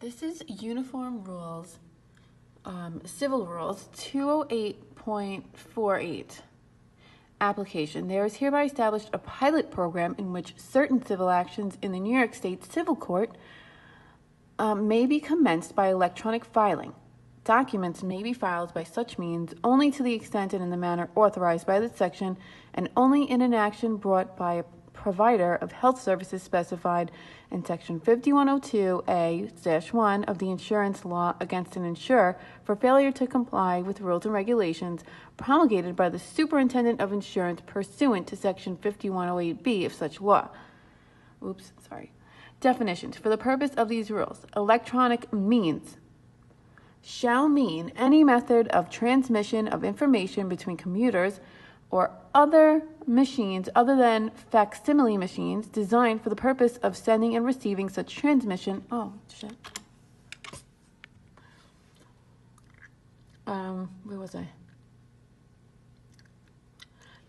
This is Uniform Rules, Civil Rules 208.48. Application. There is hereby established a pilot program in which certain civil actions in the New York State Civil Court may be commenced by electronic filing. Documents may be filed by such means only to the extent and in the manner authorized by this section, and only in an action brought by a provider of health services specified in Section 5102A-1 of the insurance law against an insurer for failure to comply with rules and regulations promulgated by the Superintendent of Insurance pursuant to Section 5108B of such law. Definitions. For the purpose of these rules, electronic means shall mean any method of transmission of information between computers or other machines other than facsimile machines designed for the purpose of sending and receiving such transmission. Where was I?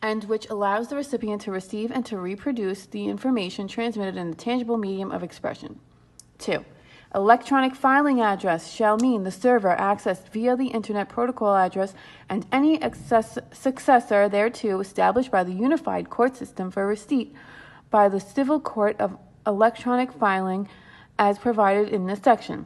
And which allows the recipient to receive and to reproduce the information transmitted in the tangible medium of expression. 2. Electronic filing address shall mean the server accessed via the Internet Protocol address and any successor thereto established by the Unified Court System for receipt by the Civil Court of electronic filing as provided in this section.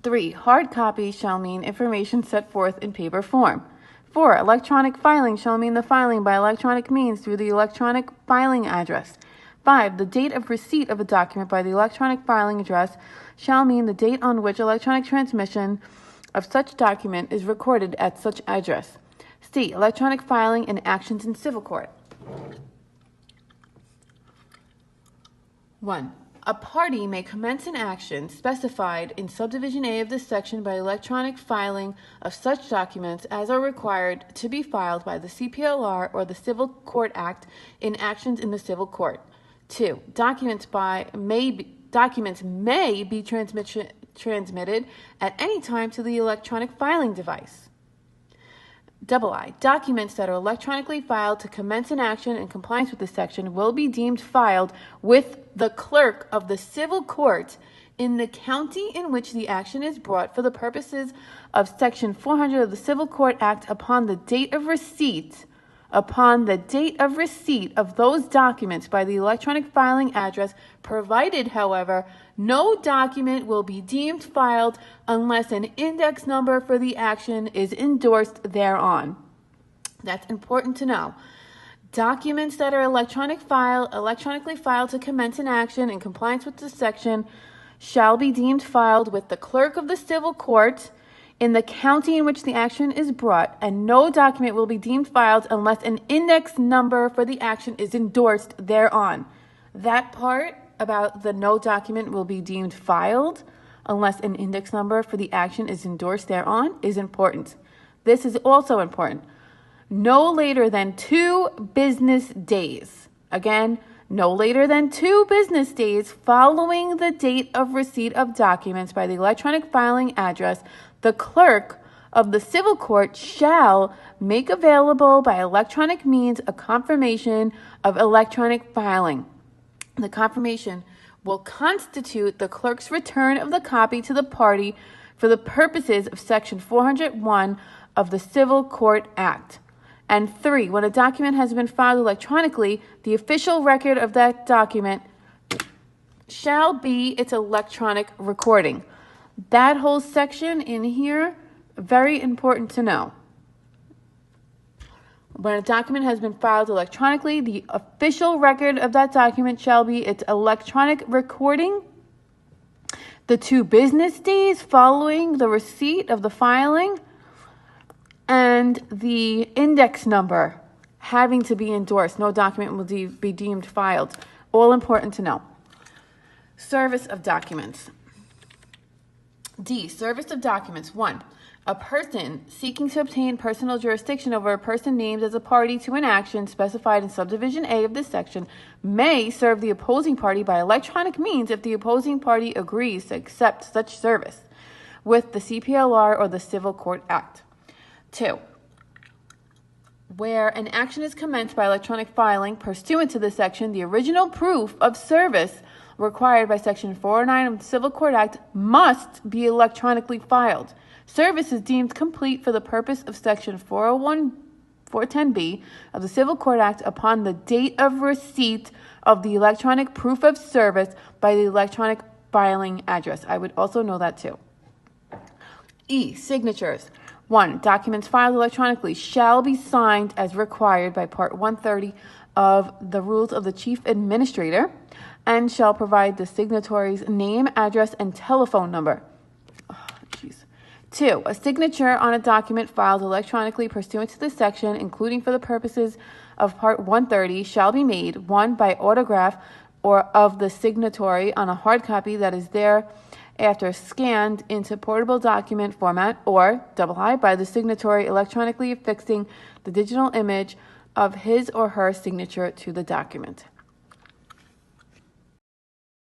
3. Hard copy shall mean information set forth in paper form. 4. Electronic filing shall mean the filing by electronic means through the electronic filing address. 5. The date of receipt of a document by the electronic filing address shall mean the date on which electronic transmission of such document is recorded at such address. C. Electronic filing in actions in civil court. 1. A party may commence an action specified in subdivision A of this section by electronic filing of such documents as are required to be filed by the CPLR or the Civil Court Act in actions in the civil court. 2. Documents may be transmitted at any time to the electronic filing device. I. Documents that are electronically filed to commence an action in compliance with this section will be deemed filed with the clerk of the civil court in the county in which the action is brought for the purposes of Section 400 of the Civil Court Act upon the date of receipt of those documents by the electronic filing address, provided, however, no document will be deemed filed unless an index number for the action is endorsed thereon. That's important to know. Documents that are electronically filed to commence an action in compliance with this section shall be deemed filed with the clerk of the civil court in the county in which the action is brought, and no document will be deemed filed unless an index number for the action is endorsed thereon. That part about the no document will be deemed filed unless an index number for the action is endorsed thereon is important. This is also important. No later than 2 business days. Again, no later than 2 business days following the date of receipt of documents by the electronic filing address, the clerk of the civil court shall make available by electronic means a confirmation of electronic filing. The confirmation will constitute the clerk's return of the copy to the party for the purposes of Section 401 of the Civil Court Act. And 3, when a document has been filed electronically, the official record of that document shall be its electronic recording. That whole section in here, very important to know. When a document has been filed electronically, the official record of that document shall be its electronic recording. The 2 business days following the receipt of the filing, and the index number having to be endorsed. No document will be deemed filed. All important to know. Service of documents. D. Service of documents. 1. A person seeking to obtain personal jurisdiction over a person named as a party to an action specified in subdivision A of this section may serve the opposing party by electronic means if the opposing party agrees to accept such service with the CPLR or the Civil Court Act. 2. Where an action is commenced by electronic filing pursuant to this section, the original proof of service required by Section 409 of the Civil Court Act must be electronically filed. Service is deemed complete for the purpose of Section 410B of the Civil Court Act upon the date of receipt of the electronic proof of service by the electronic filing address. I would also know that too. E. Signatures. 1. Documents filed electronically shall be signed as required by Part 130 of the Rules of the Chief Administrator and shall provide the signatory's name, address, and telephone number. 2. A signature on a document filed electronically pursuant to this section, including for the purposes of Part 130, shall be made, 1. By autograph or of the signatory on a hard copy that is thereafter scanned into portable document format, or II, by the signatory electronically affixing the digital image of his or her signature to the document.